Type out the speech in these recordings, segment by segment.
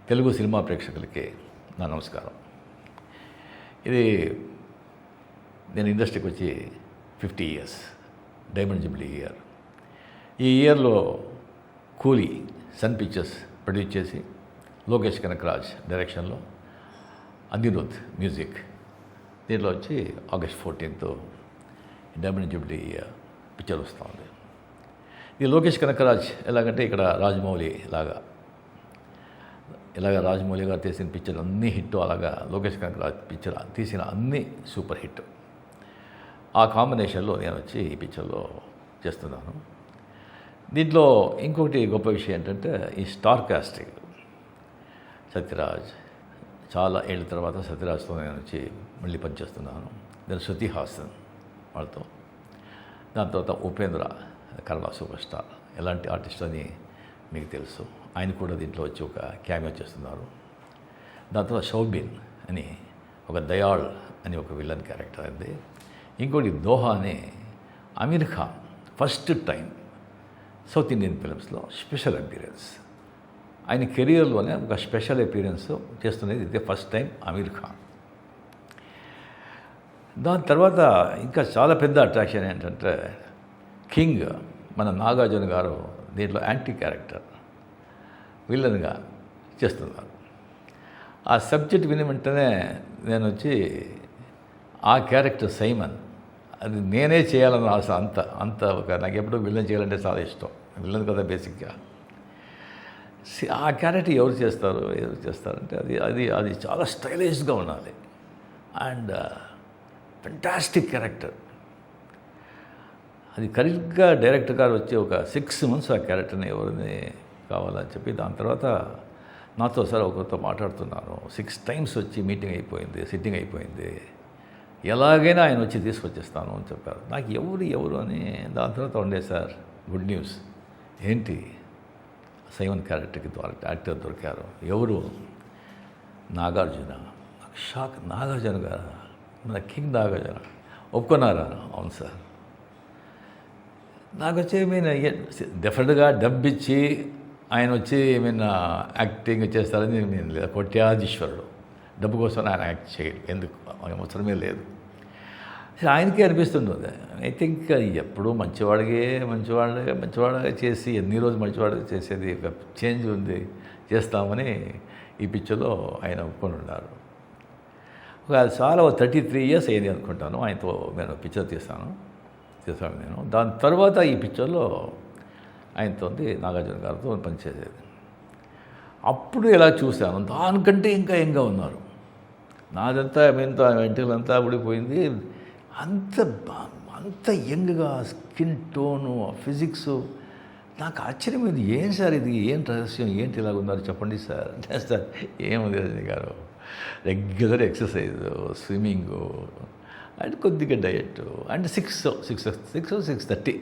Telugu cinema ప్రేక్షకులకి నా నమస్కారం. ఇది నేను ఇండస్ట్రీకి వచ్చి 50 ఇయర్స్, డైమండ్ జూబ్లీ ఇయర్. ఈ ఇయర్లో కూలీ సన్ పిక్చర్స్ ప్రొడ్యూస్ చేసి, లోకేష్ కనకరాజ్ డైరెక్షన్లో, అనిరుద్ మ్యూజిక్, దీంట్లో వచ్చి August 14th diamond Jubilee picture వస్తూ ఉంది. ఇది లోకేష్ కనకరాజ్ ఎలాగంటే ఇక్కడ రాజమౌళి ఇలాగా రాజమౌళి గారు తీసిన పిక్చర్ అన్నీ హిట్, అలాగా లోకేష్ కనకరాజ్ పిక్చర్ తీసిన అన్నీ సూపర్ హిట్. ఆ కాంబినేషన్లో నేను వచ్చి ఈ పిక్చర్లో చేస్తున్నాను. దీంట్లో ఇంకొకటి గొప్ప విషయం ఏంటంటే ఈ స్టార్ కాస్టింగ్. సత్యరాజ్, చాలా ఏళ్ళ తర్వాత సత్యరాజ్తో నేను వచ్చి మళ్ళీ పనిచేస్తున్నాను. దాని శృతి హాసన్ వాళ్ళతో, దాని తర్వాత ఉపేంద్ర, కన్నడ సూపర్ స్టార్, ఎలాంటి ఆర్టిస్ట్ అని మీకు తెలుసు. ఆయన కూడా దీంట్లో వచ్చి ఒక క్యామియో చేస్తున్నారు. దాని తర్వాత షౌబిన్ అని ఒక దయాళ్ అని ఒక విలన్ క్యారెక్టర్ అయింది. ఇంకోటి దోహా అని Aamir Khan first time south Indian ఫిలిమ్స్లో స్పెషల్ అపీరెన్స్, ఆయన కెరియర్లోనే ఒక స్పెషల్ అపీరెన్స్ చేస్తున్నది ఇదే ఫస్ట్ టైం అమీర్ ఖాన్. దాని తర్వాత ఇంకా చాలా పెద్ద అట్రాక్షన్ ఏంటంటే కింగ్ మన నాగార్జున గారు దీంట్లో యాంటీ క్యారెక్టర్ విలన్గా చేస్తున్నారు. ఆ సబ్జెక్ట్ విని వెంటనే నేను వచ్చి ఆ క్యారెక్టర్ సైమన్, అది నేనే చేయాలని ఆశ. అంత ఒక నాకు ఎప్పుడూ విలన్ చేయాలంటే చాలా ఇష్టం. విలన్ కదా బేసిక్గా. ఆ క్యారెక్టర్ ఎవరు చేస్తారంటే అది చాలా స్టైలిష్గా ఉండాలి అండ్ ఫెంటాస్టిక్ క్యారెక్టర్. అది కరెక్ట్గా డైరెక్టర్ గారు వచ్చి ఒక 6 months ఆ క్యారెక్టర్ని ఎవరిని కావాలని చెప్పి, దాని తర్వాత నాతో సార్ ఒకరితో మాట్లాడుతున్నారు. 6 times వచ్చి మీటింగ్ అయిపోయింది, సిట్టింగ్ అయిపోయింది, ఎలాగైనా ఆయన వచ్చి తీసుకొచ్చేస్తాను అని చెప్పారు. నాకు ఎవరు అని. దాని తర్వాత ఉండే సార్ గుడ్ న్యూస్, ఏంటి సైమన్ క్యారెక్టర్కి యాక్టర్ దొరికారు. ఎవరు? నాగార్జున. నాకు షాక్. నాగార్జున గారు, మన కింగ్ నాగార్జున ఒప్పుకున్నారా? అవును సార్. నాకు వచ్చి డెఫినెట్గా డబ్ ఇచ్చి ఆయన వచ్చి యాక్టింగ్ చేస్తారని నేను లేదు. కోట్యాధీశ్వరుడు, డబ్బు కోసం ఆయన యాక్ట్ చేయడు, ఎందుకు అవసరమే లేదు. ఆయనకే అనిపిస్తుంటుంది. ఐ థింక్ ఎప్పుడూ మంచివాడిగా చేసి ఎన్ని రోజులు మంచివాడిగా చేసేది ఒక చేంజ్ ఉంది, చేస్తామని ఈ పిక్చర్లో ఆయన ఒప్పుకొని ఉన్నారు. చాలా 33 years అయింది అనుకుంటాను ఆయనతో నేను పిక్చర్ చేశాను నేను. దాని తర్వాత ఈ పిక్చర్లో ఆయనతో నాగార్జున గారితో పనిచేసేది. అప్పుడు ఎలా చూశాను, దానికంటే ఇంకా యంగ్గా ఉన్నారు. నాదంతా వెంట్రుకలంతా ఊడిపోయింది. అంత యంగ్గా, స్కిన్ టోను, ఫిజిక్స్. నాకు ఆశ్చర్యమైంది. ఏం సార్ ఇది, ఏం రహస్యం, ఏంటి ఇలాగ ఉన్నారు చెప్పండి సార్. సార్ ఏముంది రజనీ గారు, రెగ్యులర్ ఎక్సర్సైజ్, స్విమ్మింగు అండ్ కొద్దిగా డయట్ అండ్ 6:30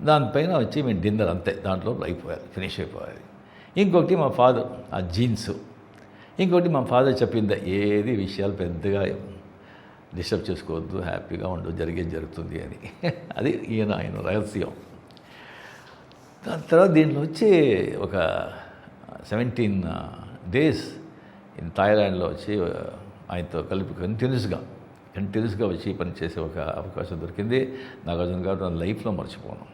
దానిపైన వచ్చి మేము డిన్నర్, అంతే. దాంట్లో ఫినిష్ అయిపోవాలి. ఇంకొకటి మా ఫాదర్, ఆ జీన్స్. ఇంకొకటి మా ఫాదర్ చెప్పింది, ఏది విషయాలు పెద్దగా డిస్టర్బ్ చేసుకోవద్దు, హ్యాపీగా ఉండు, జరుగుతుంది అని. అది ఆయన రహస్యం. దాని తర్వాత దీంట్లో వచ్చి ఒక 17 days ఇన్ థాయిలాండ్లో వచ్చి ఆయనతో కలిపి కంటిన్యూస్గా వచ్చి పనిచేసే ఒక అవకాశం దొరికింది. నాగార్జున గారు నా లైఫ్లో మర్చిపోను,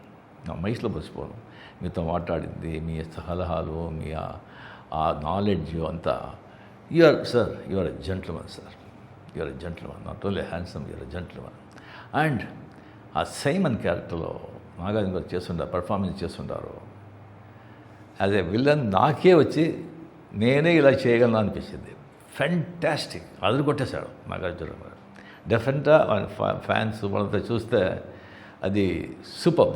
నా మైస్లో మర్చిపోను. మీతో మాట్లాడింది, మీ సలహాలు, మీ ఆ నాలెడ్జ్ అంతా. You are a gentleman sir, you are a gentleman, not only handsome, you are a gentleman. And ఆ సైమన్ క్యారెక్టర్లో నాగార్జున గారు పర్ఫార్మెన్స్ చేస్తుంటారు యాజ్ ఏ విలన్. నాకే వచ్చి నేనే ఇలా చేయగలను అనిపించింది. ఫెంటాస్టిక్, అదరగొట్టేశాడు నాగార్జున గారు. డెఫినెట్గా ఫ్యాన్స్ వాళ్ళంతా చూస్తే అది సూపర్.